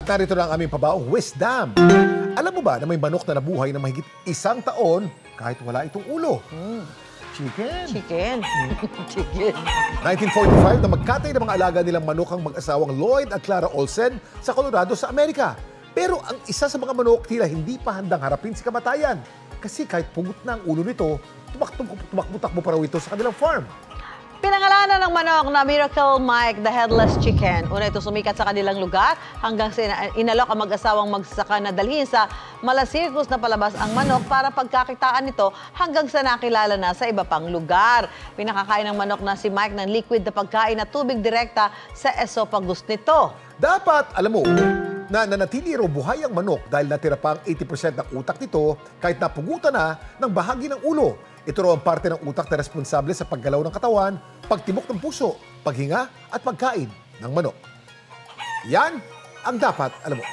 narito na ang aming pabaong wisdom. Alam mo ba na may manok na nabuhay na mahigit 1 taon kahit wala itong ulo? Chicken. Chicken. Chicken. 1945 na magkatay ng mga alaga nilang manok ang mag-asawang Lloyd at Clara Olsen sa Colorado sa Amerika. Pero ang isa sa mga manok tila hindi pa handang harapin si kamatayan. Kasi kahit pugot na ang ulo nito, tumakbo-takbo pa raw ito sa kanilang farm. Pinangalanan ng manok na Miracle Mike, the Headless Chicken. Una ito sumikat sa kanilang lugar hanggang inalok ang mag-asawang magsaka na dalhin sa Malasircus na palabas ang manok para pagkakitaan nito hanggang sa nakilala na sa iba pang lugar. Pinakakain ng manok na si Mike ng liquid na pagkain at tubig direkta sa esophagus nito. Dapat, alam mo, na nanatili raw buhay ang manok dahil natira pa ang 80% ng utak nito kahit napugutan na ng bahagi ng ulo. Ito raw ang parte ng utak na responsable sa paggalaw ng katawan, pagtibok ng puso, paghinga at pagkain ng manok. Yan ang dapat alam mo.